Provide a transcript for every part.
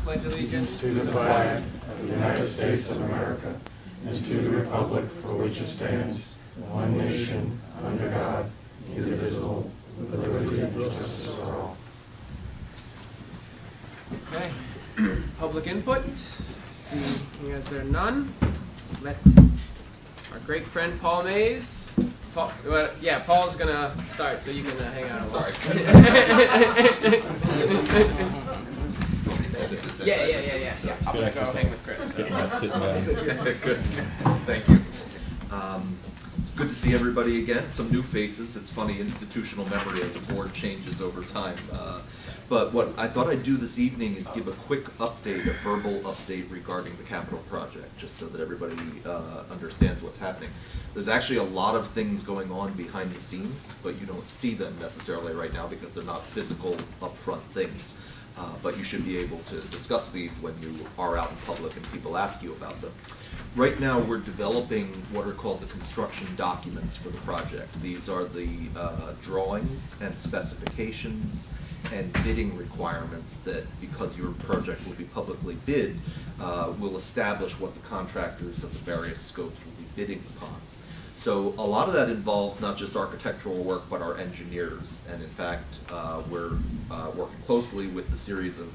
pledge allegiance to the flag of the United States of America and to the republic for which it stands, one nation, under God, indivisible, with liberty and justice for all. Okay. Public input. Seeing as there are none, let our great friend Paul Mays. Paul's gonna start, so you can hang out a while. Sorry. Yeah. I'm gonna go hang with Chris. Good. Thank you. Good to see everybody again. Some new faces. It's funny, institutional memory as the board changes over time. But what I thought I'd do this evening is give a quick update, a verbal update regarding the capital project, just so that everybody understands what's happening. There's actually a lot of things going on behind the scenes, but you don't see them necessarily right now because they're not physical, upfront things. But you should be able to discuss these when you are out in public and people ask you about them. Right now we're developing what are called the construction documents for the project. These are the drawings and specifications and bidding requirements that, because your project will be publicly bid, will establish what the contractors of the various scopes will be bidding upon. So a lot of that involves not just architectural work, but our engineers. And in fact, we're working closely with the series of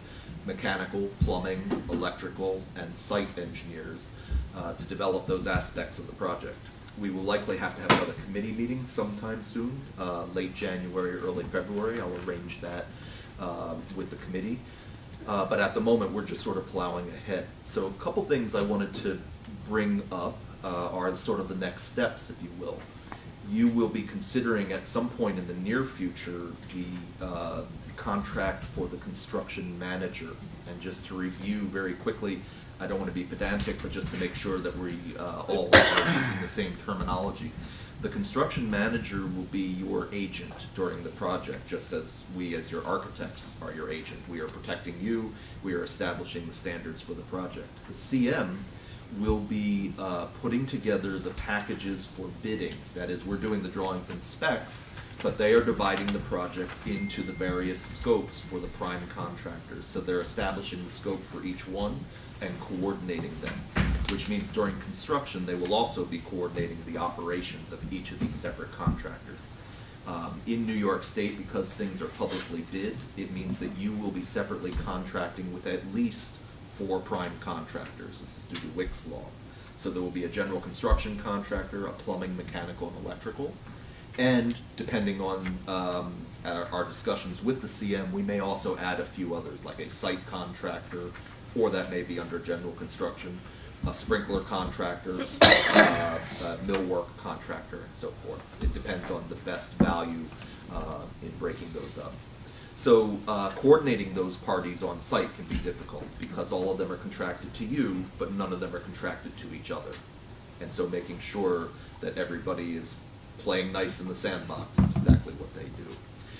mechanical, plumbing, electrical, and site engineers to develop those aspects of the project. We will likely have to have another committee meeting sometime soon, late January, early February. I'll arrange that with the committee. But at the moment, we're just sort of plowing ahead. So a couple things I wanted to bring up are sort of the next steps, if you will. You will be considering at some point in the near future the contract for the construction manager. And just to review very quickly, I don't want to be pedantic, but just to make sure that we all are using the same terminology. The construction manager will be your agent during the project, just as we as your architects are your agent. We are protecting you, we are establishing the standards for the project. The CM will be putting together the packages for bidding. That is, we're doing the drawings and specs, but they are dividing the project into the various scopes for the prime contractors. So they're establishing the scope for each one and coordinating them, which means during construction they will also be coordinating the operations of each of these separate contractors. In New York State, because things are publicly bid, it means that you will be separately contracting with at least 4 prime contractors. This is due to Wick's law. So there will be a general construction contractor, a plumbing, mechanical, and electrical. And depending on our discussions with the CM, we may also add a few others, like a site contractor, or that may be under general construction, a sprinkler contractor, a millwork contractor, and so forth. It depends on the best value in breaking those up. So coordinating those parties on site can be difficult because all of them are contracted to you, but none of them are contracted to each other. And so making sure that everybody is playing nice in the sandbox is exactly what they do.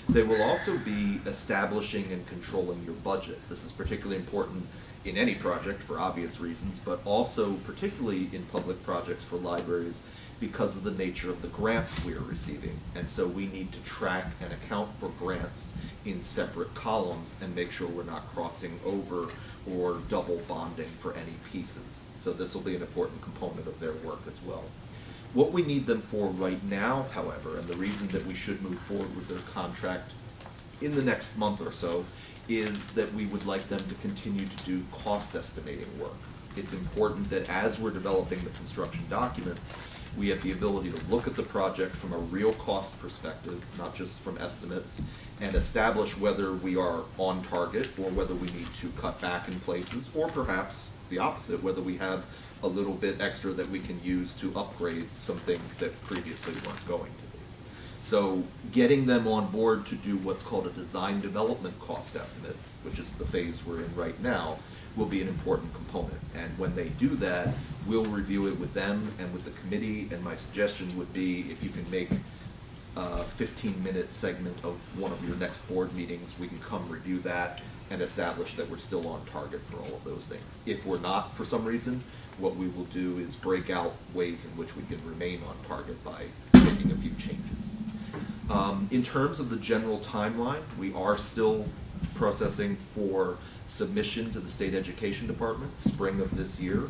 They will also be establishing and controlling your budget. This is particularly important in any project for obvious reasons, but also particularly in public projects for libraries because of the nature of the grants we are receiving. And so we need to track and account for grants in separate columns and make sure we're not crossing over or double bonding for any pieces. So this will be an important component of their work as well. What we need them for right now, however, and the reason that we should move forward with their contract in the next month or so, is that we would like them to continue to do cost estimating work. It's important that as we're developing the construction documents, we have the ability to look at the project from a real cost perspective, not just from estimates, and establish whether we are on target or whether we need to cut back in places, or perhaps the opposite, whether we have a little bit extra that we can use to upgrade some things that previously weren't going to be. So getting them on board to do what's called a design development cost estimate, which is the phase we're in right now, will be an important component. And when they do that, we'll review it with them and with the committee, and my suggestion would be if you can make a 15-minute segment of one of your next board meetings, we can come review that and establish that we're still on target for all of those things. If we're not for some reason, what we will do is break out ways in which we can remain on target by making a few changes. In terms of the general timeline, we are still processing for submission to the State Education Department, spring of this year.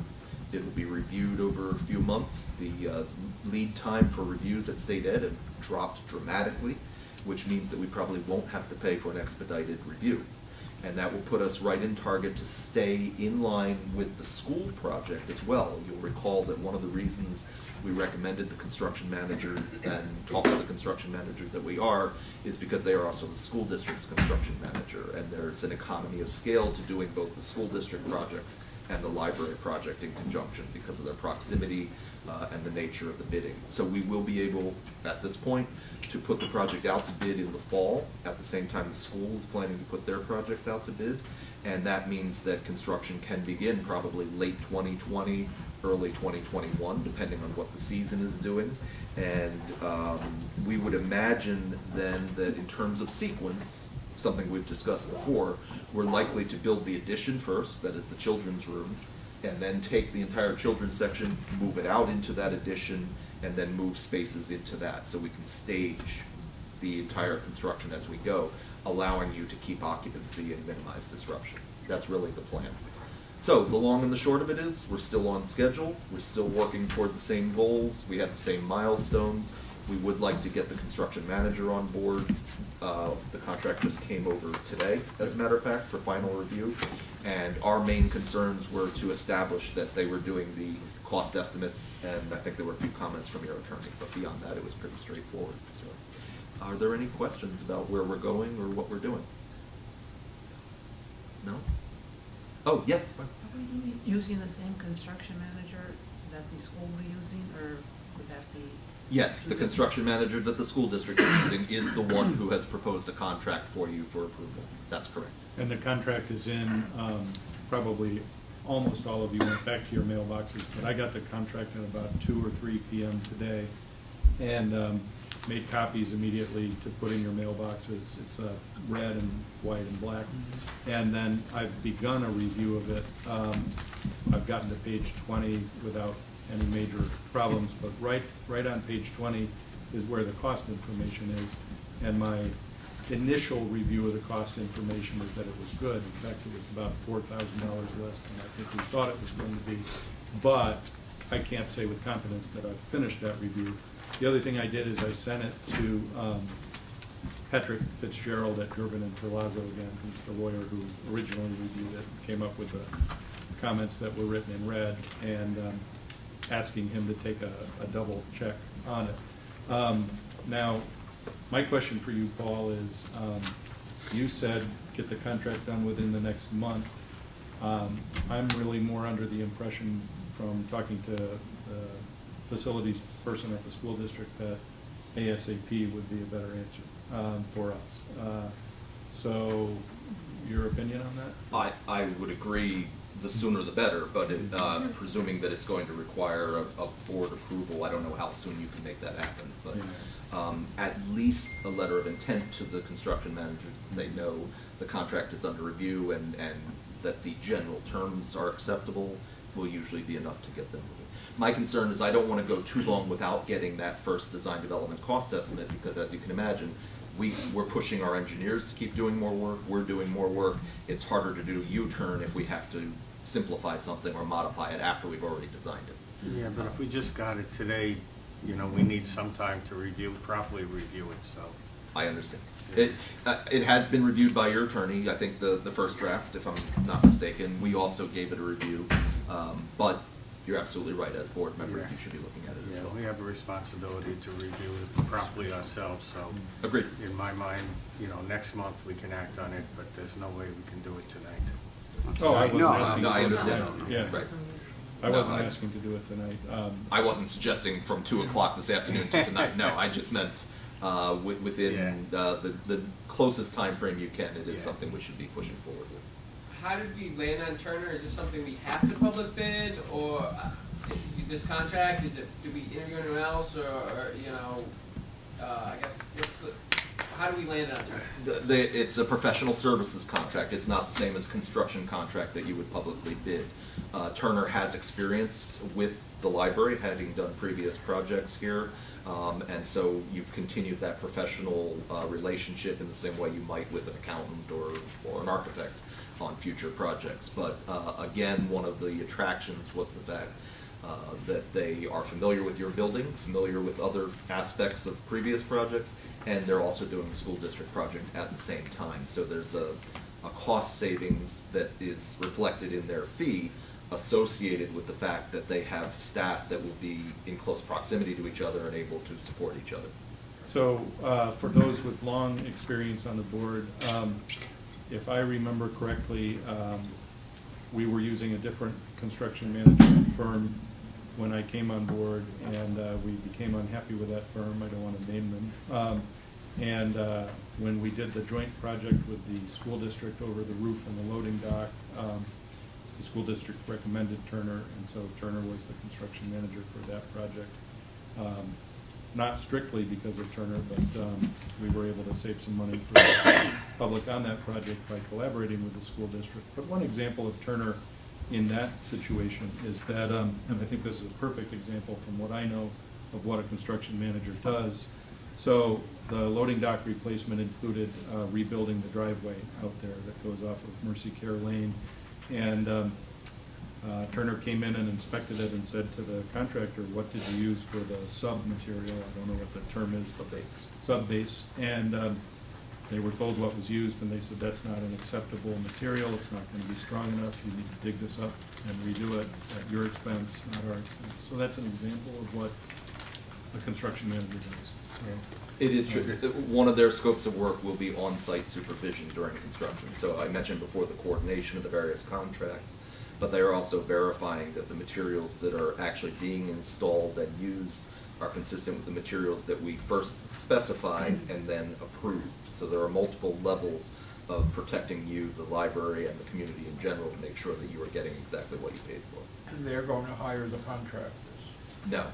It will be reviewed over a few months. The lead time for reviews at State Ed have dropped dramatically, which means that we probably won't have to pay for an expedited review. And that will put us right in target to stay in line with the school project as well. You'll recall that one of the reasons we recommended the construction manager and talked to the construction manager that we are is because they are also the school district's construction manager, and there's an economy of scale to doing both the school district projects and the library project in conjunction because of their proximity and the nature of the bidding. So we will be able, at this point, to put the project out to bid in the fall, at the same time the school is planning to put their projects out to bid. And that means that construction can begin probably late 2020, early 2021, depending on what the season is doing. And we would imagine then that in terms of sequence, something we've discussed before, we're likely to build the addition first, that is the children's room, and then take the entire children's section, move it out into that addition, and then move spaces into that, so we can stage the entire construction as we go, allowing you to keep occupancy and minimize disruption. That's really the plan. So the long and the short of it is, we're still on schedule, we're still working toward the same goals, we have the same milestones. We would like to get the construction manager on board. The contract just came over today, as a matter of fact, for final review. And our main concerns were to establish that they were doing the cost estimates, and I think there were a few comments from your attorney, but beyond that, it was pretty straightforward. So, are there any questions about where we're going or what we're doing? No? Oh, yes. Are we using the same construction manager that the school will be using, or would that be? Yes, the construction manager that the school district is using is the one who has proposed a contract for you for approval. That's correct. And the contract is in, probably almost all of you went back to your mailboxes, but I got the contract at about 2 or 3 p.m. today, and made copies immediately to put in your mailboxes. It's red and white and black. And then I've begun a review of it. I've gotten to page 20 without any major problems, but right on page 20 is where the cost information is. And my initial review of the cost information is that it was good. In fact, it was about $4,000 less than I think we thought it was going to be. But I can't say with confidence that I've finished that review. The other thing I did is I sent it to Patrick Fitzgerald at Durbin and Terlazzo again, who's the lawyer who originally reviewed it, and came up with the comments that were written in red, and asking him to take a double check on it. Now, my question for you, Paul, is you said get the contract done within the next month. I'm really more under the impression from talking to the facilities person at the school district that ASAP would be a better answer for us. So your opinion on that? I would agree, the sooner the better, but presuming that it's going to require a board approval, I don't know how soon you can make that happen. But at least a letter of intent to the construction manager, they know the contract is under review and that the general terms are acceptable, will usually be enough to get them moving. My concern is I don't want to go too long without getting that first design development cost estimate, because as you can imagine, we're pushing our engineers to keep doing more work, we're doing more work. It's harder to do a U-turn if we have to simplify something or modify it after we've already designed it. Yeah, but if we just got it today, you know, we need some time to properly review it, so. I understand. It has been reviewed by your attorney, I think the first draft, if I'm not mistaken. We also gave it a review, but you're absolutely right, as board members, you should be looking at it as Yeah, well. we have a responsibility to review it properly ourselves, so. Agreed. In my mind, you know, next month we can act on it, but there's no way we can do it tonight. Oh, I wasn't No, asking. No, I to do it understand. tonight. Yeah. Right. I No, wasn't asking to do it tonight. I wasn't suggesting from 2 o'clock this afternoon to tonight. No, I just meant within the closest time frame you can. It is something we should be pushing forward with. How did we land on Turner? Is this something we have to public bid, or this contract? Is it, do we interview anyone else, or you know, I guess how do we land it on Turner? It's a professional services contract. It's not the same as a construction contract that you would publicly bid. Turner has experience with the library, having done previous projects here. And so you've continued that professional relationship in the same way you might with an accountant or an architect on future projects. But again, one of the attractions was the fact that they are familiar with your building, familiar with other aspects of previous projects, and they're also doing the school district project at the same time. So there's a cost savings that is reflected in their fee associated with the fact that they have staff that will be in close proximity to each other and able to support each other. So for those with long experience on the board, if I remember correctly, we were using a different construction management firm when I came on board, and we became unhappy with that firm. I don't want to name them. And when we did the joint project with the school district over the roof and the loading dock, the school district recommended Turner, and so Turner was the construction manager for that project. Not strictly because of Turner, but we were able to save some money for the public on that project by collaborating with the school district. But one example of Turner in that situation is that, and I think this is a perfect example from what I know of what a construction manager does. So the loading dock replacement included rebuilding the driveway out there that goes off of Mercy Care Lane. And Turner came in and inspected it and said to the contractor, what did you use for the sub-material? I don't know what the term is. Sub-base. Sub-base. And they were told what was used, and they said, that's not an acceptable material. It's not going to be strong enough. You need to dig this up and redo it at your expense, not our expense. So that's an example of what a construction manager does. So, It is true. One of their scopes of work will be on-site supervision during construction. So I mentioned before the coordination of the various contracts, but they are also verifying that the materials that are actually being installed and used are consistent with the materials that we first specified and then approved. So there are multiple levels of protecting you, the library, and the community in general to make sure that you are getting exactly what you paid for. They're going to hire the contractors. No.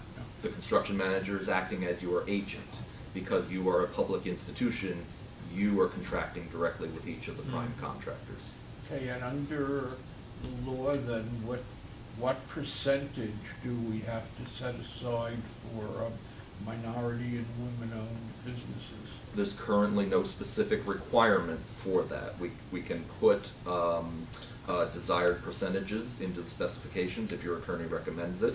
The construction manager is acting as your agent. Because you are a public institution, you are contracting directly with each of the prime contractors. Okay, and under the law then, what percentage do we have to set aside for minority and women-owned businesses? There's currently no specific requirement for that. We can put desired percentages into the specifications if your attorney recommends it.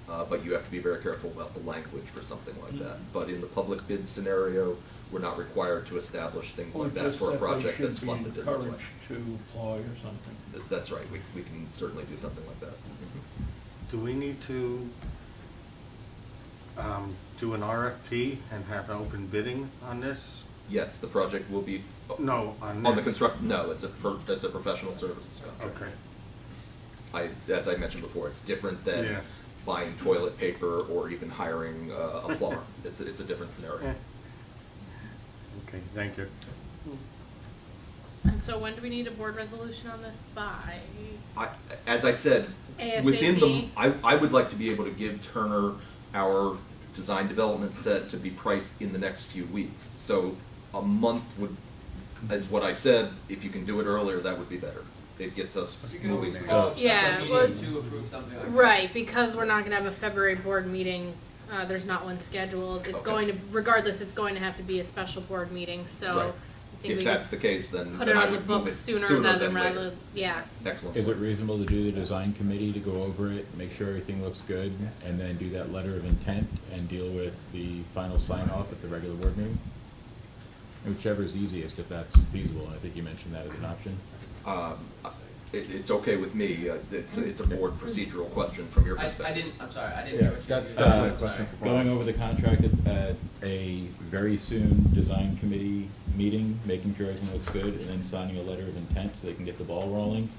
But you have to be very careful about the language for something like that. But in the public bid scenario, we're not required to establish things like that for a project that's funded in this way. Or just that they should be encouraged to apply or something? That's right, we can certainly do something like that. Do we need to do an RFP and have open bidding on this? Yes, the project will be. No, on the this. construct, no, it's a professional services contract. Okay. As I mentioned before, it's different than Yeah. buying toilet paper or even hiring a plumber. It's a different scenario. Okay, thank you. And so when do we need a board resolution on this by? As I said, ASAP? within the, I would like to be able to give Turner our design development set to be priced in the next few weeks. So a month would, as what I said, if you can do it earlier, that would be better. It gets us You can moving. always call a special Yeah, meeting well- to approve something like that. Right, because we're not gonna have a February board meeting, there's not one scheduled. It's Okay. going to, regardless, it's going to have to be a special board meeting, so Right. I think If we that's could the case, then put then it I on the would move books it sooner than rather, later. yeah. Excellent. Is it reasonable to do the design committee to go over it, make sure everything looks good, and then do that letter of intent and deal with the final sign-off at the regular board meeting? Whichever is easiest, if that's feasible, and I think you mentioned that as an option. It's okay with me. It's a board procedural question from your perspective. I'm sorry, I didn't hear what you that's said. my I'm question. sorry. Going over the contract at a very soon design committee meeting, making sure everything looks good, and then signing a letter of intent so they can get the ball rolling,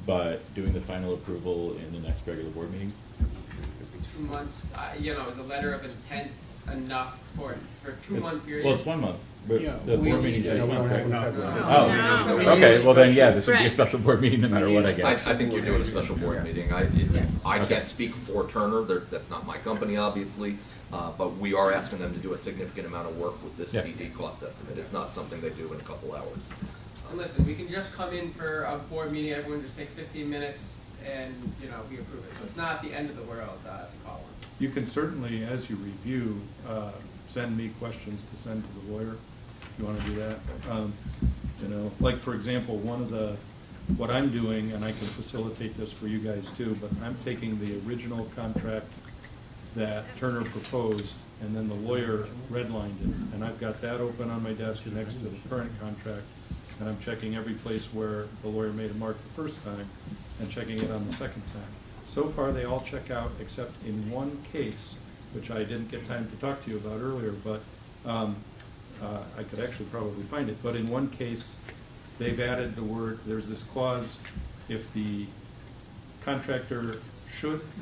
but doing the final approval in the next regular board meeting? It's 2 months, is a letter of intent enough for 2 month period? Well, it's 1 month. But Yeah, the we- board meeting's yeah, next we don't month, have- right? no. Oh, No. okay, well then, yeah, this would be a Right. special board meeting no matter what, I guess. I think you're doing a special board meeting. I can't speak for Turner, that's not my company, obviously, but we are asking them to do a significant amount of work with this Yeah. DD cost estimate. It's not something they do in a couple hours. And listen, we can just come in for a board meeting, everyone just takes 15 minutes and, you know, we approve it. So it's not the end of the world to call one. You can certainly, as you review, send me questions to send to the lawyer, if you want to do that. You know, like, for example, what I'm doing, and I can facilitate this for you guys too, but I'm taking the original contract that Turner proposed, and then the lawyer redlined it. And I've got that open on my desk next to the current contract, and I'm checking every place where the lawyer made a mark the first time, and checking it on the second time. So far, they all check out, except in one case, which I didn't get time to talk to you about earlier, but I could actually probably find it. But in one case, they've added the word, there's this clause, if the contractor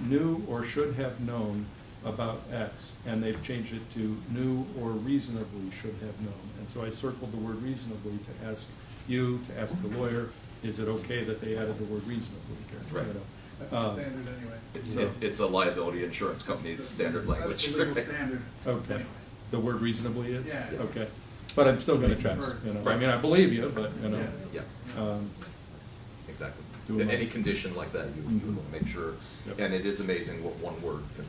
knew or should have known about X, and they've changed it to knew or reasonably should have known. And so I circled the word reasonably to ask you, to ask the lawyer, is it okay that they added the word reasonably? Right. You know? That's the standard anyway. It's a liability insurance company's standard language. That's the legal standard. Okay, Anyway. the word reasonably is? Yeah. Okay, but I'm still gonna Makes check, sense. you know, I Right. mean, I believe you, but, you know. Yes. Yeah, um, exactly. Do In a- any condition like that, you want to make sure, Yep. and it is amazing what one word can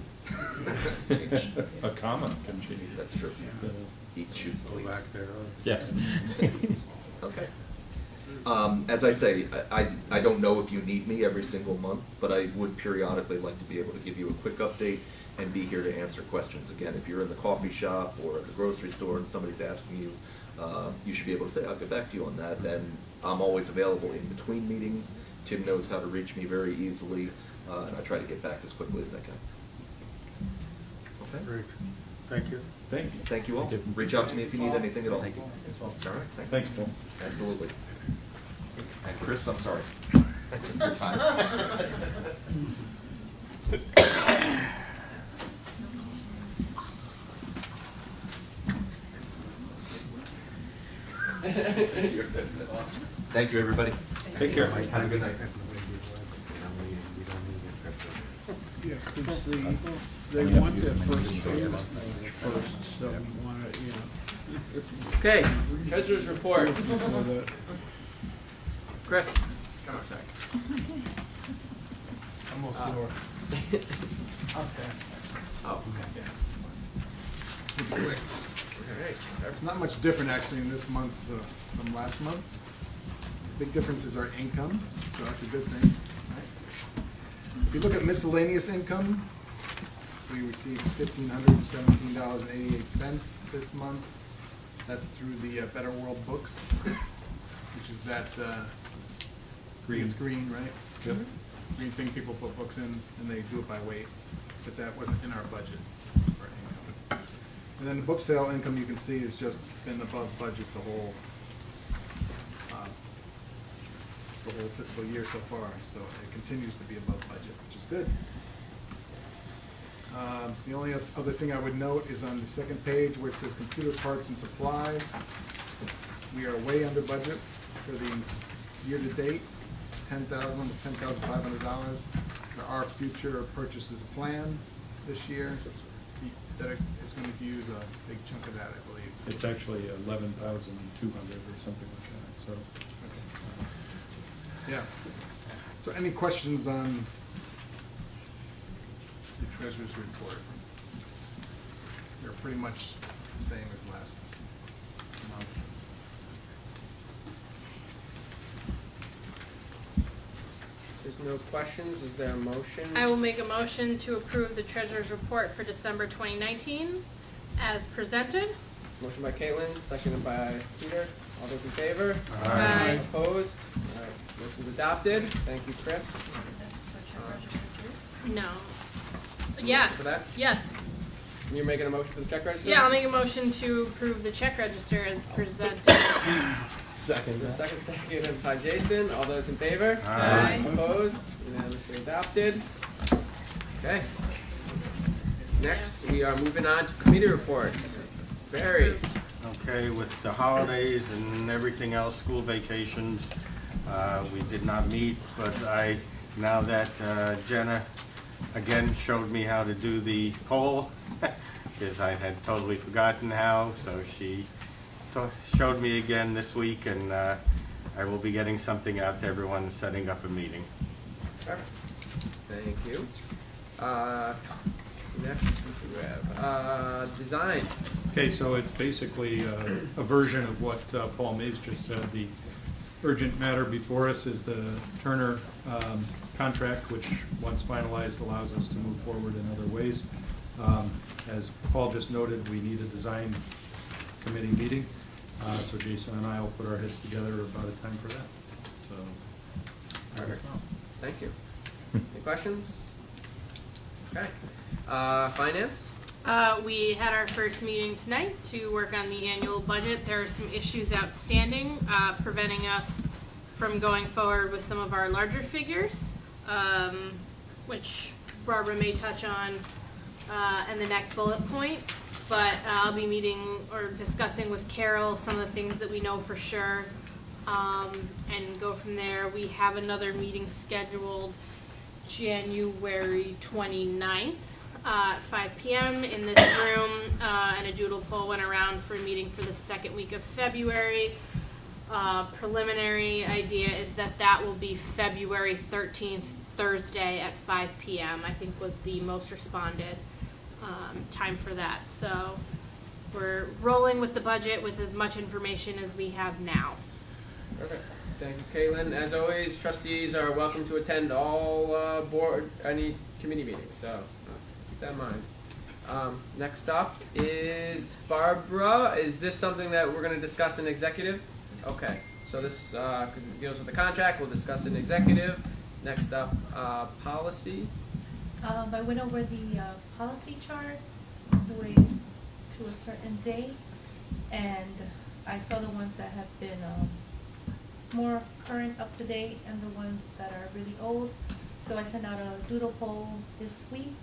change. A comma can change. That's true. You know. Eat, shoot, Go please. back there. Yes. Okay. As I say, I don't know if you need me every single month, but I would periodically like to be able to give you a quick update and be here to answer questions. Again, if you're in the coffee shop or at the grocery store and somebody's asking you, you should be able to say, I'll get back to you on that. And I'm always available in between meetings. Tim knows how to reach me very easily, and I try to get back as quickly as I can. Okay. Great, thank you. Thank you. Thank you all. Reach out to me if you need anything at all. Thank you. All right, thank you. Thanks, Paul. Absolutely. And Chris, I'm sorry. I took your time. Thank you, everybody. Take care. Have a good night. Yeah, 'cause they want their first phase first, so we wanna, you know. Okay, treasurer's report. before the- Chris, come on, sorry. Almost there. I'll stand. Oh, All right. There's not much different actually in this month from last month. Big difference is our income, so that's a good thing. Right? If you look at miscellaneous income, we received $1,517.88 this month. That's through the Better World Books, which is that, Green. it's green, right? Yep. Green thing people put books in, and they do it by weight, but that wasn't in our budget for income. And then the book sale income, you can see, has just been above budget the whole fiscal year so far, so it continues to be above budget, which is good. The only other thing I would note is on the second page where it says computer parts and supplies. We are way under budget for the year-to-date, almost $10,500. There are future purchases planned this year that is going to use a big chunk of that, I believe. It's actually 11,200 or something like that, so. Yeah. So any questions on the treasurer's report? They're pretty much the same as last month. there's no questions, is there a motion? I will make a motion to approve the treasurer's report for December 2019 as presented. Motion by Caitlin, seconded by Peter. All those in favor? Aye. Opposed? All right, motion's adopted. Thank you, Chris. No. Yes, For that? yes. You're making a motion for the check register? Yeah, I'll make a motion to approve the check register as presented. Second. Seconded by Jason. All those in favor? Aye. Opposed? Unanimously adopted. Okay. Next, we are moving on to committee reports. Barry, Okay, with the holidays and everything else, school vacations, we did not meet, but now that Jenna again showed me how to do the poll, because I had totally forgotten how, so she showed me again this week, and I will be getting something out to everyone, setting up a meeting. Perfect. Thank you. Next we have design. Okay, so it's basically a version of what Paul Mays just said. The urgent matter before us is the Turner contract, which once finalized allows us to move forward in other ways. As Paul just noted, we need a design committee meeting, so Jason and I will put our heads together about a time for that. So, Perfect. Thank you. Any questions? Okay. Finance? We had our first meeting tonight to work on the annual budget. There are some issues outstanding, preventing us from going forward with some of our larger figures, which Barbara may touch on in the next bullet point. But I'll be meeting or discussing with Carol some of the things that we know for sure, and go from there. We have another meeting scheduled January 29th. At 5 p.m. in this room, and a doodle poll went around for a meeting for the second week of February. Preliminary idea is that will be February 13th, Thursday at 5 p.m. I think was the most responded time for that. So we're rolling with the budget with as much information as we have now. Perfect. Thank you, Caitlin. As always, trustees are welcome to attend all any committee meetings, so keep that in mind. Next up is Barbara. Is this something that we're going to discuss in executive? Okay, so this, because it deals with the contract, we'll discuss in executive. Next up, policy. I went over the policy chart all the way to a certain date, and I saw the ones that have been more current, up to date, and the ones that are really old. So I sent out a doodle poll this week.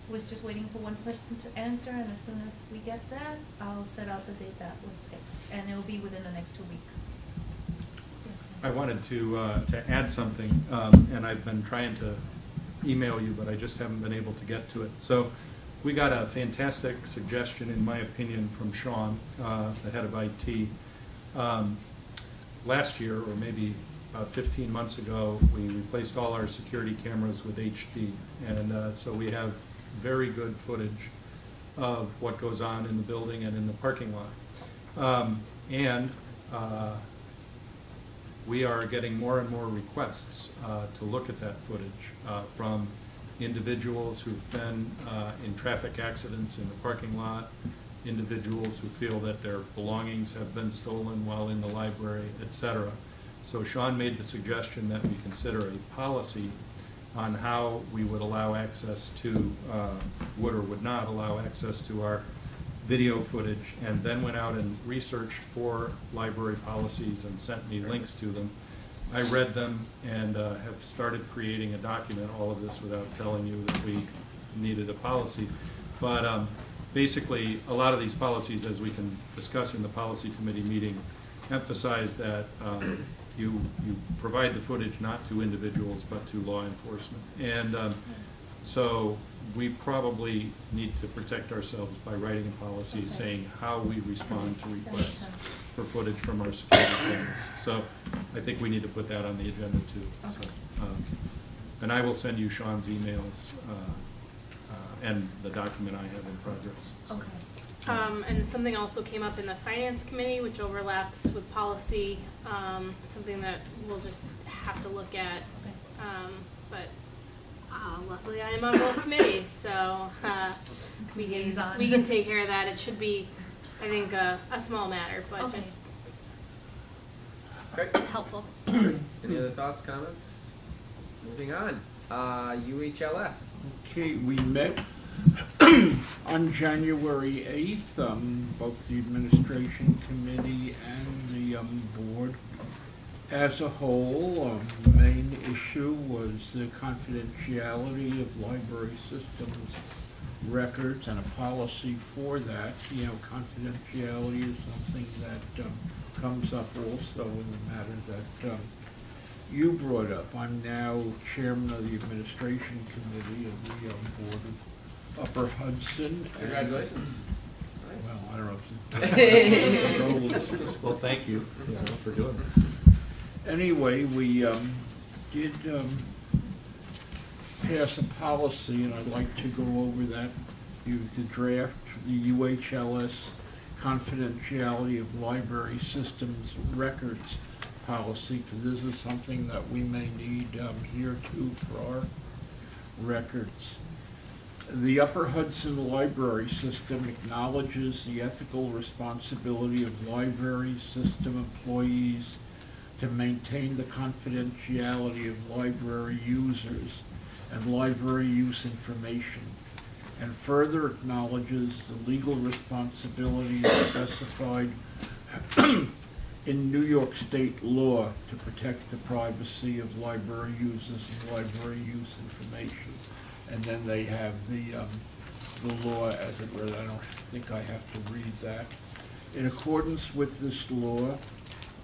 Was just waiting for one person to answer, and as soon as we get that, I'll set out the date that was picked, and it will be within the next 2 weeks. Yes, I wanted to add something, and I've been trying to email you, but I just haven't been able to get to it. So we got a fantastic suggestion, in my opinion, from Sean, the head of IT. Last year, or maybe about 15 months ago, we replaced all our security cameras with HD, and so we have very good footage of what goes on in the building and in the parking lot. We are getting more and more requests to look at that footage from individuals who've been in traffic accidents in the parking lot, individuals who feel that their belongings have been stolen while in the library, etc. So Sean made the suggestion that we consider a policy on how we would allow access to, would or would not allow access to our video footage, and then went out and researched for library policies and sent me links to them. I read them and have started creating a document, all of this without telling you that we needed a policy. But basically, a lot of these policies, as we can discuss in the policy committee meeting, emphasize that you provide the footage not to individuals but to law enforcement. And so we probably need to protect ourselves by writing a policy saying how we respond to requests for footage from our security cameras. So I think we need to put that on the agenda too. So, and I will send you Sean's emails and the document I have in progress. So. Okay. And something also came up in the finance committee, which overlaps with policy, something that we'll just have to look at. But luckily I am on both committees, so we can take care of that. It should be, I think, a small matter, but just Great. helpful. Any other thoughts, comments? Moving on. UHLS. Okay, we met on January 8th, both the administration committee and the board. As a whole, the main issue was the confidentiality of library systems records and a policy for that. You know, confidentiality is something that comes up also in the matter that you brought up. I'm now chairman of the administration committee of the board of Upper Hudson. and- Congratulations. Nice. Well, I don't know if it's. Well, thank you, for doing that. Anyway, we did pass a policy, and I'd like to go over that. The draft, the UHLS confidentiality of library systems records policy, because this is something that we may need here too for our records. The Upper Hudson Library System acknowledges the ethical responsibility of library system employees to maintain the confidentiality of library users and library use information, and further acknowledges the legal responsibilities specified in New York State law to protect the privacy of library users and library use information. And then they have the law as it were. I don't think I have to read that. In accordance with this law,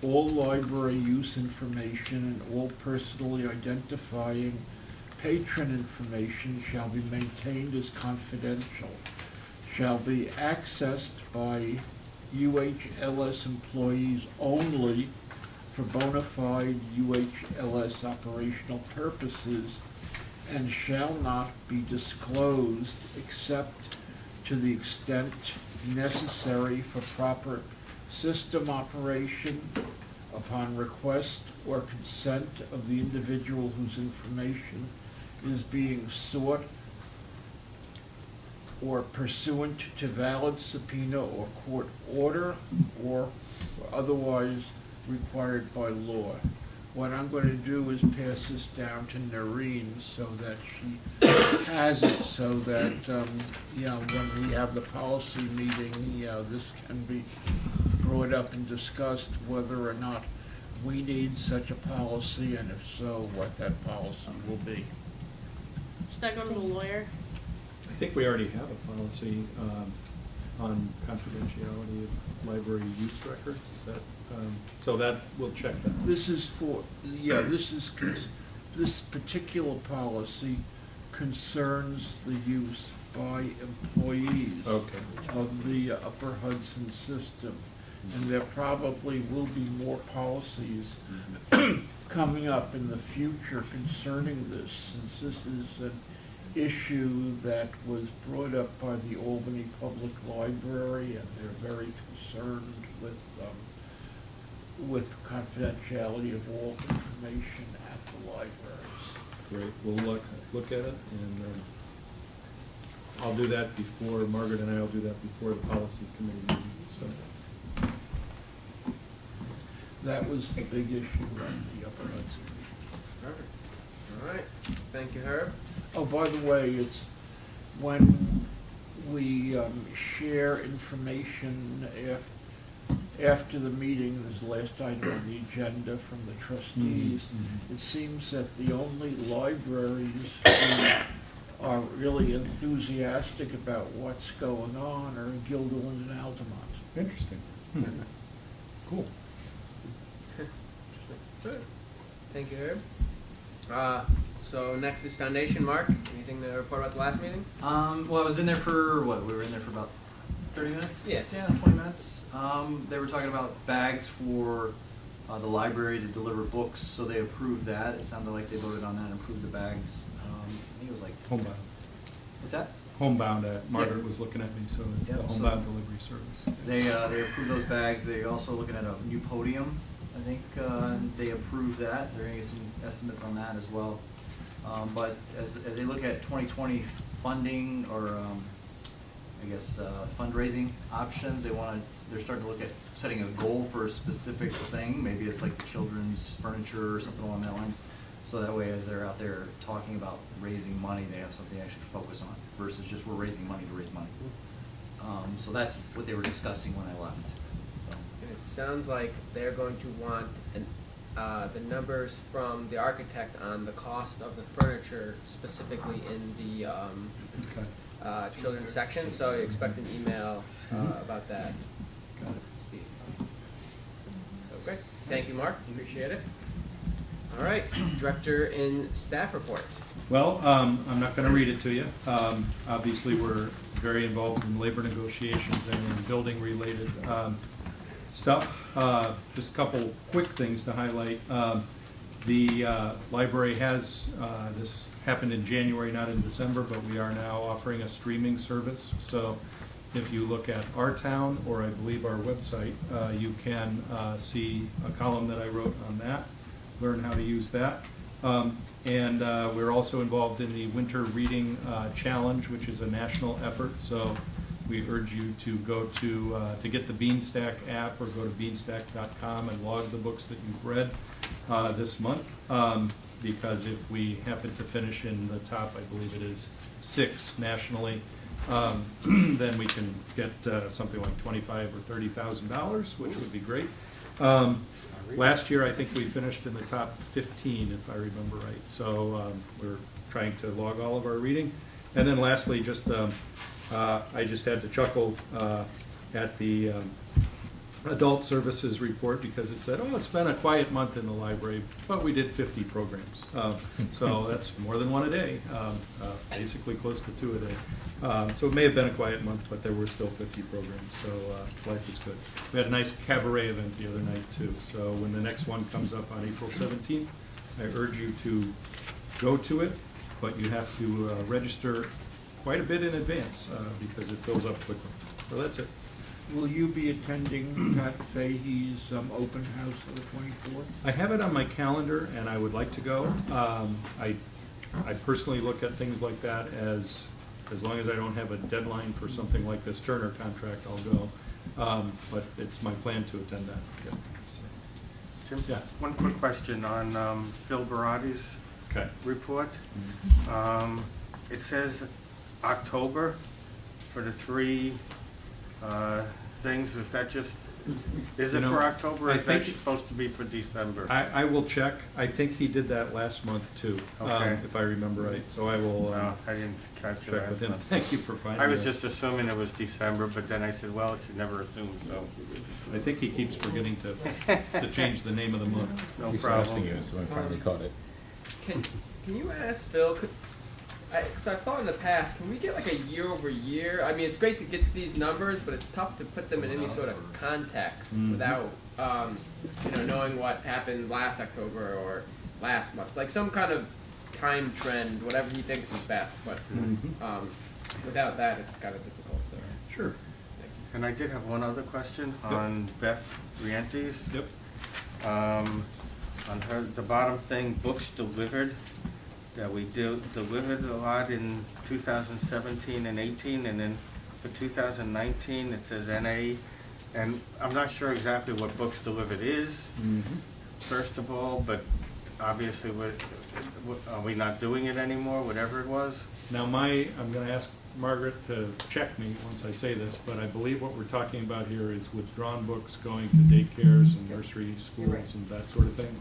all library use information and all personally identifying patron information shall be maintained as confidential, shall be accessed by UHLS employees only for bona fide UHLS operational purposes, and shall not be disclosed except to the extent necessary for proper system operation upon request or consent of the individual whose information is being sought or pursuant to valid subpoena or court order or otherwise required by law. What I'm going to do is pass this down to Noreen so that she has it, so that, when we have the policy meeting, this can be brought up and discussed whether or not we need such a policy, and if so, what that policy will be. Should that go to the lawyer? I think we already have a policy on confidentiality of library use records. Is that, so that, we'll check that. This is for, this particular policy concerns the use by employees Okay. of the Upper Hudson system. And there probably will be more policies coming up in the future concerning this, since this is an issue that was brought up by the Albany Public Library, and they're very concerned with confidentiality of all information at the libraries. Great, we'll look at it, and I'll do that before, Margaret and I will do that before the policy committee meeting, so. That was the big issue on the Upper Hudson. Perfect. All right. Thank you, Herb. Oh, by the way, it's when we share information after the meeting, this is the last item on the agenda from the trustees, it seems that the only libraries who are really enthusiastic about what's going on are Guilderland and Altamont. Interesting. Cool. Thank you, Herb. So next is Foundation. Mark, anything to report about the last meeting? Well, I was in there for, we were in there for about 30 minutes? Yeah. 20 minutes. They were talking about bags for the library to deliver books, so they approved that. It sounded like they voted on that and approved the bags. I think it was like, Homebound. what's that? Homebound, Margaret was looking at me, so it's the Yep, so- homebound delivery service. They approved those bags. They also looking at a new podium. I think they approved that. They're gonna get some estimates on that as well. But as they look at 2020 funding or fundraising options, they're starting to look at setting a goal for a specific thing. Maybe it's like children's furniture or something along that lines. So that way, as they're out there talking about raising money, they have something to actually focus on versus just we're raising money to raise money. So that's what they were discussing when I left. So. And it sounds like they're going to want the numbers from the architect on the cost of the furniture specifically in the children's section, so I expect an email about that. Got it. Steve. So great, thank you, Mark, appreciate it. All right, director and staff report. Well, I'm not going to read it to you. Obviously, we're very involved in labor negotiations and in building-related stuff. Just a couple quick things to highlight. The library has, this happened in January, not in December, but we are now offering a streaming service. So if you look at Our Town, or I believe our website, you can see a column that I wrote on that, learn how to use that. And we're also involved in the Winter Reading Challenge, which is a national effort. So we urge you to go to get the Beanstack app, or go to beanstack.com and log the books that you've read this month. Because if we happen to finish in the top, I believe it is 6 nationally, then we can get something like $25,000 or $30,000, which would be great. Last year, I think we finished in the top 15, if I remember right. So we're trying to log all of our reading. And then lastly, just I just had to chuckle at the adult services report, because it said, oh, it's been a quiet month in the library, but we did 50 programs. So that's more than one a day, basically close to 2 a day. So it may have been a quiet month, but there were still 50 programs, so life is good. We had a nice cabaret event the other night, too. So when the next one comes up on April 17th, I urge you to go to it, but you have to register quite a bit in advance, because it fills up quickly. So that's it. Will you be attending Pat Fahey's open house on the 24th? I have it on my calendar, and I would like to go. I personally look at things like that as long as I don't have a deadline for something like this Turner contract, I'll go. But it's my plan to attend that. Yeah. So, Jim, yeah. one quick question on Phil Baratti's Okay. report. It says October for the 3 things. Is that just, is it for October, or I is that think supposed to be for December? I will check. I think he did that last month too, Okay. if I remember right. So I will No, I didn't catch it check last with him. month. Thank you for finding I was it. just assuming it was December, but then I said, well, you never assume, so I think he keeps forgetting to change the name of the month. no He's problem. asking you, so I finally caught it. Can you ask Phil, so I've thought in the past, can we get like a year over year? I mean, it's great to get these numbers, but it's tough to put them in any sort of context without, knowing what happened last October or last month. Like some kind of time trend, whatever he thinks is best, but without that, it's kind of difficult. Sure. And I did have one other question Yep. on Beth Riente's. Yep. On her, the bottom thing, books delivered, that we delivered a lot in 2017 and 18, and then for 2019, it says NA, and I'm not sure exactly what books delivered is, first of all, but obviously, are we not doing it anymore, whatever it was? Now I'm going to ask Margaret to check me once I say this, but I believe what we're talking about here is withdrawn books going to daycares and nursery schools and that sort of thing.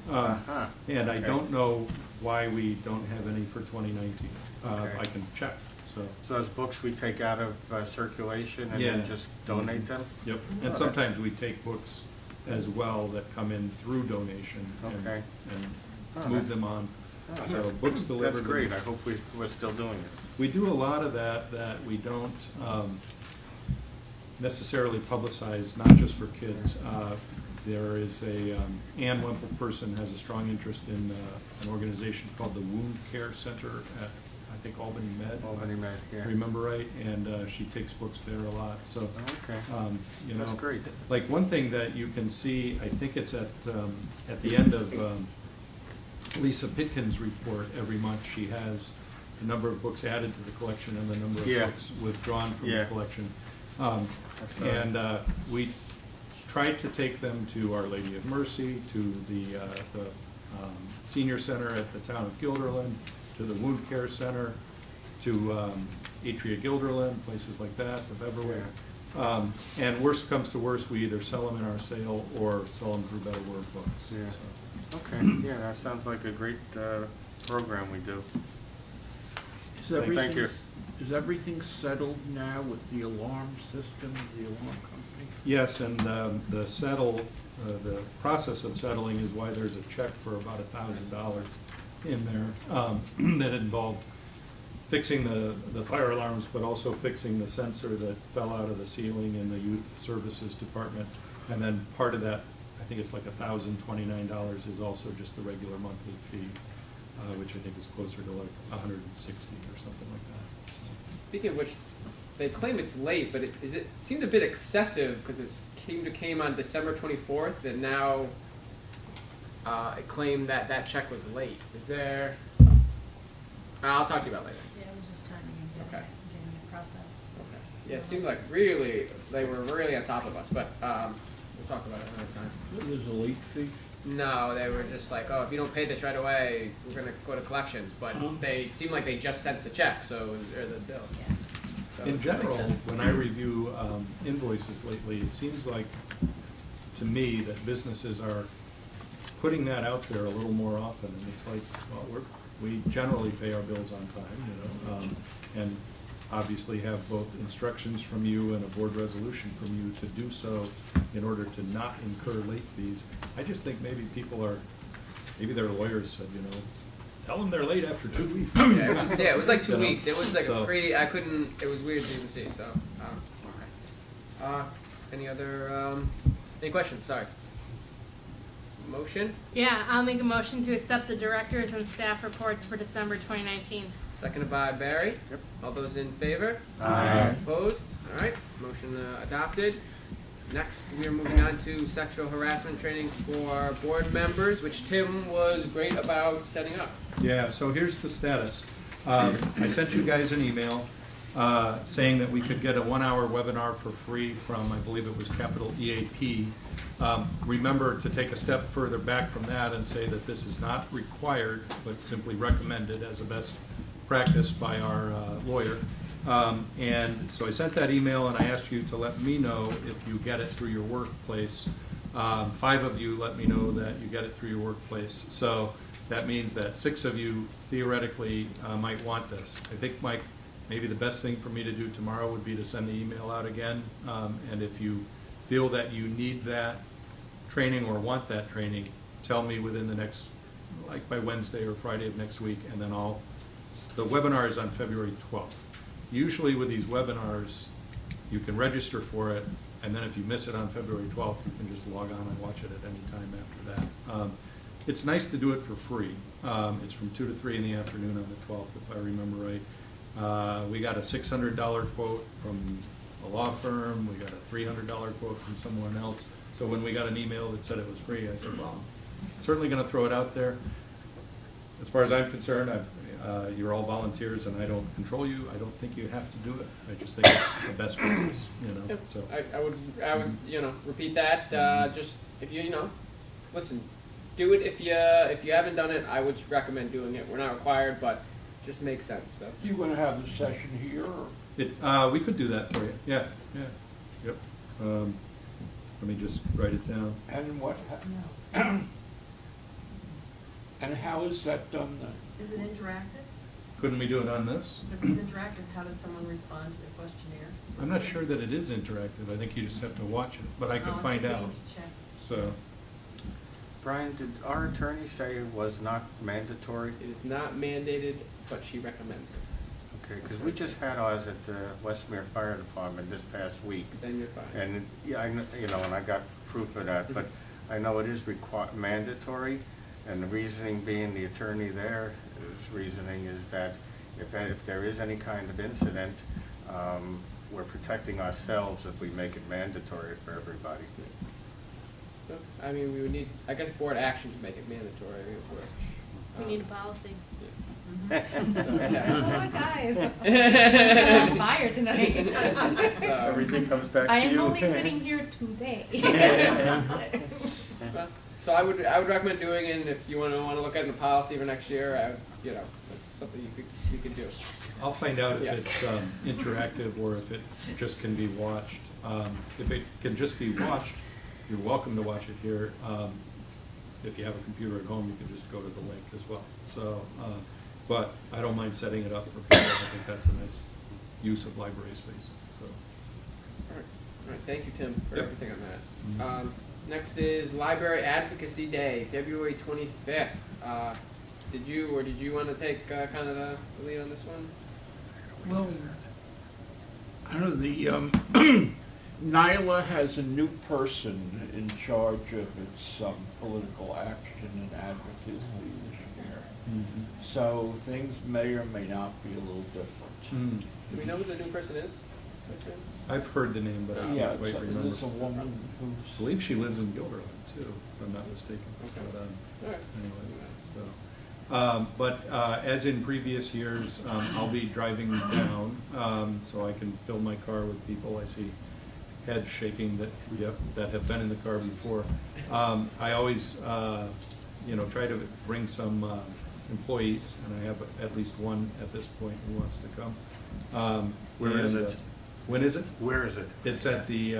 And I Okay. don't know why we don't have any for 2019. Okay. I can check, so. So those books we take out of circulation and then Yeah. just donate them? Yep, and sometimes we take books as well that come in through donation and Okay. Oh, move that's- them on. Oh, So that's- books delivered. That's great, I hope we're still doing it. We do a lot of that we don't necessarily publicize, not just for kids. There is Ann Wemple person has a strong interest in an organization called the Wound Care Center at, I think, Albany Med. Albany Med, yeah. Remember right? And she takes books there a lot, so. Okay. That's great. Like one thing that you can see, I think it's at the end of Lisa Pitkin's report every month. She has the number of books added to the collection and the number of books withdrawn from the collection. And we tried to take them to Our Lady of Mercy, to the senior center at the town of Guilderland, to the Wound Care Center, to Atria Guilderland, places like that, the Beverly. And worst comes to worst, we either sell them in our sale or sell them through Better Word Books. Yeah. So, Okay, yeah, that sounds like a great program we do. Thank you. Is everything settled now with the alarm system, the alarm company? Yes, and the process of settling is why there's a check for about $1,000 in there that involved fixing the fire alarms, but also fixing the sensor that fell out of the ceiling in the youth services department. And then part of that, I think it's like $1,029, is also just the regular monthly fee, which I think is closer to like $160 or something like that. So. Speaking of which, they claim it's late, but it seemed a bit excessive because it came on December 24th, and now it claimed that check was late. Is there? I'll talk to you about it later. Yeah, it was just timing and Okay. getting it processed. Okay. Yeah, it seemed like they were really on top of us, but we'll talk about it another time. There's a late fee? No, they were just like, oh, if you don't pay this right away, we're gonna go to collections. But they seemed like they just sent the check, or the bill. Yeah. So In that makes general, sense. when I review invoices lately, it seems like, to me, that businesses are putting that out there a little more often. And it's like, well, we generally pay our bills on time, and obviously have both instructions from you and a board resolution from you to do so in order to not incur late fees. I just think maybe maybe their lawyers said, tell them they're late after 2 weeks. Yeah, it was like 2 You know? weeks. It was like So- it was weird to even see, so, okay. Any questions? Sorry. Motion, Yeah, I'll make a motion to accept the directors and staff reports for December 2019. seconded by Barry. Yep. All those in favor? Aye. Opposed? All right, motion adopted. Next, we are moving on to sexual harassment training for board members, which Tim was great about setting up. Yeah, so here's the status. I sent you guys an email saying that we could get a 1-hour webinar for free from, I believe it was Capital EAP. Remember to take a step further back from that and say that this is not required, but simply recommended as a best practice by our lawyer. And so I sent that email and I asked you to let me know if you get it through your workplace. 5 of you let me know that you get it through your workplace. So that means that 6 of you theoretically might want this. I think, Mike, maybe the best thing for me to do tomorrow would be to send the email out again. And if you feel that you need that training or want that training, tell me within the next, like by Wednesday or Friday of next week, and then the webinar is on February 12th. Usually with these webinars, you can register for it, and then if you miss it on February 12th, you can just log on and watch it at any time after that. It's nice to do it for free. It's from 2 to 3 in the afternoon on the 12th, if I remember right. We got a $600 quote from a law firm. We got a $300 quote from someone else. So when we got an email that said it was free, I said, well, I'm certainly going to throw it out there. As far as I'm concerned, you're all volunteers and I don't control you. I don't think you have to do it. I just think it's the best practice, Yep. So. I would repeat that. Just if listen, do it if you haven't done it. I would recommend doing it. We're not required, but just makes sense. So. You gonna have the session here, or? We could do that for you. Yeah. Yep. Let me just write it down. And what, and how is that done then? Is it interactive? Couldn't we do it on this? If it's interactive, how does someone respond to the questionnaire? I'm not sure that it is interactive. I think you just have to watch it, but I could Oh, find we out. need to check. So, Brian, did our attorney say it was not mandatory? It is not mandated, but she recommends it. Okay, because we just had ours at the Westmere Fire Department this past week. Then you're fine. And, yeah, and I got proof of that, but I know it is mandatory, and the reasoning being the attorney there, his reasoning is that if there is any kind of incident, we're protecting ourselves if we make it mandatory for everybody. So, I mean, we would need, I guess, board action to make it mandatory. We need a policy. So, yeah. Oh, guys. I'm on fire tonight. So, Everything comes back to I you. am only sitting here today. So I would recommend doing it, and if you want to look at the policy for next year, that's something you could do. I'll find out if Yeah. it's interactive or if it just can be watched. If it can just be watched, you're welcome to watch it here. if you have a computer at home, you can just go to the link as well. So, but I don't mind setting it up for people. I think that's a nice use of library space, so. All right, thank you, Tim, for Yep. everything on that. Next is Library Advocacy Day, February 25th. Did you want to take kind of the lead on this one? Well, I don't know, NYLA has a new person in charge of its political action and advocacy this year. So things may or may not be a little different. Do we know who the new person is, by chance? I've heard the name, but I Yeah, can't quite remember. there's a woman I who's, believe she lives in Gilderland too, if I'm not mistaken. Okay. But, All right. anyway, so. As in previous years, I'll be driving down, so I can fill my car with people. I see heads shaking that have been in the car before. I always, try to bring some employees, and I have at least one at this point who wants to come. Where is it? When is it? Where is it? It's at the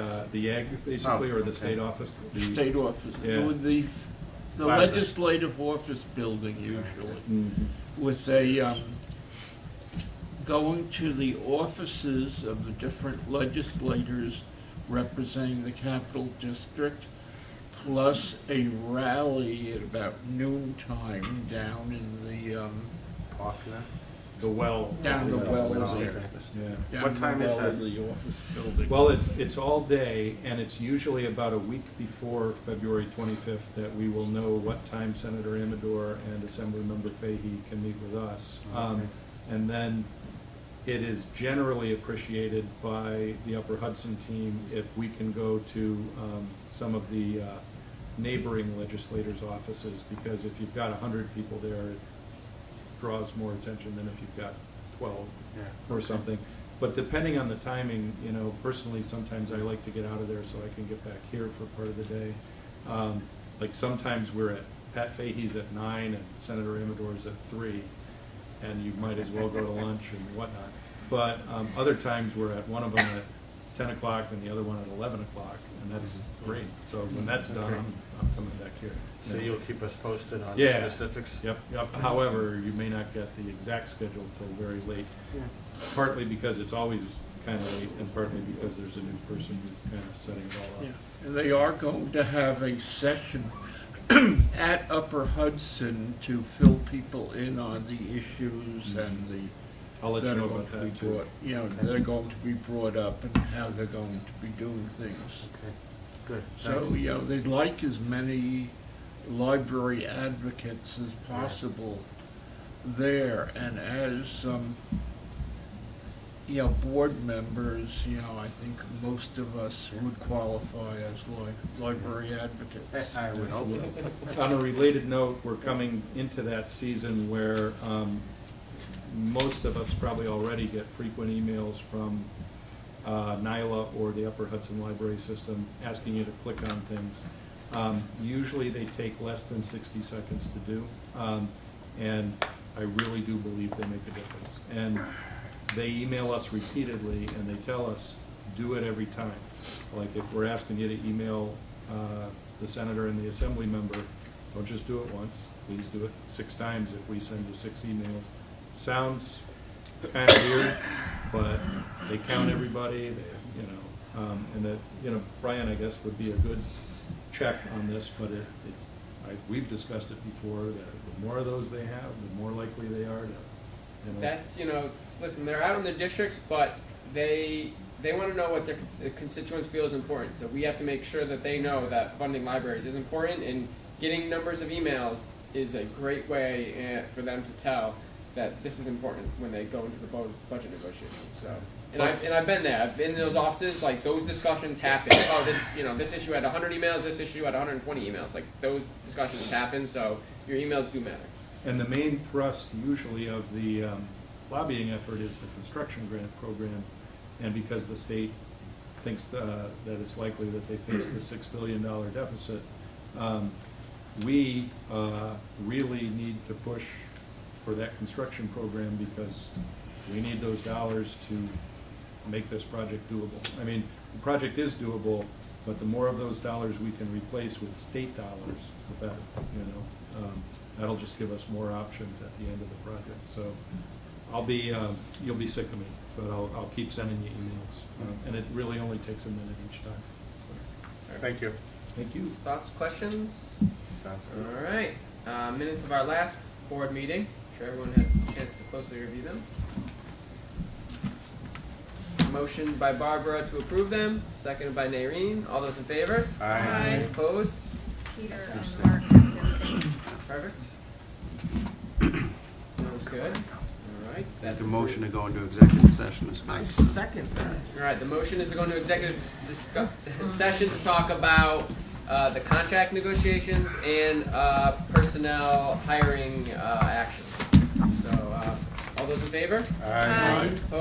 egg, basically, or the okay. state office. The- state office, Yeah. with the Plaza. legislative office building usually, Mhm. with going to the offices of the different legislators representing the capital district, plus a rally at about noontime down in the, Park there? The well. down the well Oh, there. okay. Yeah. Down What the time is well that? of the office building. Well, it's all day, and it's usually about a week before February 25th that we will know what time Senator Amador and Assemblymember Fahey can meet with us. Okay. And then it is generally appreciated by the Upper Hudson team if we can go to some of the neighboring legislators' offices, because if you've got 100 people there, it draws more attention than if you've got 12 Yeah. or something. But depending on the timing, personally, sometimes I like to get out of there so I can get back here for part of the day. Like sometimes we're at Pat Fahey's at 9 and Senator Amador's at 3, and you might as well go to lunch and whatnot. But other times we're at one of them at 10 o'clock and the other one at 11 o'clock, and that's great. So when that's done, I'm coming back here. So you'll keep us posted on Yeah. specifics? Yep. However, you may not get the exact schedule till very late, partly because it's always kind of late, and partly because there's a new person who's kind of setting it all Yeah, up. and they are going to have a session at Upper Hudson to fill people in on the issues and the. I'll let you that know are going about to that be too. brought- that are going to be brought up and how they're going to be doing things. Okay, good. So, Thanks. they'd like as many library advocates as possible there, and as board members, I think most of us would qualify as library advocates. I would hope so. On a related note, we're coming into that season where most of us probably already get frequent emails from NYLA or the Upper Hudson Library System asking you to click on things. Usually they take less than 60 seconds to do, and I really do believe they make a difference. And they email us repeatedly, and they tell us, do it every time. Like if we're asking you to email the senator and the assembly member, don't just do it once, please do it 6 times if we send you 6 emails. Sounds kind of weird, but they count everybody, and that, Brian, I guess, would be a good check on this, but we've discussed it before, that the more of those they have, the more likely they are to, That's, listen, they're out in the districts, but they want to know what their constituents feel is important. So we have to make sure that they know that funding libraries is important, and getting numbers of emails is a great way for them to tell that this is important when they go into the budget negotiations. So, and I've been there. I've been in those offices. Like those discussions happen. Oh, this issue had 100 emails. This issue had 120 emails. Like those discussions happen. So your emails do matter. And the main thrust usually of the lobbying effort is the construction grant program, and because the state thinks that it's likely that they face the $6 billion deficit, we really need to push for that construction program because we need those dollars to make this project doable. I mean, the project is doable, But the more of those dollars we can replace with state dollars, the better, you know. That'll just give us more options at the end of the project. So I'll be, you'll be sick of me, but I'll keep sending you emails. And it really only takes a minute each time. So, Thank you. thank you. Thoughts, questions? Sounds good. All right, minutes of our last board meeting. I'm sure everyone had a chance to closely review them. Motion by Barbara to approve them, seconded by Naireen. All those in favor? Aye. Opposed? Peter and Mark have to abstain. Perfect. Sounds good. All right. That's The motion to go into executive session is I good. second that. All right, the motion is to go into executive session to talk about the contract negotiations and personnel hiring actions. So, all those in favor? Aye. Opposed?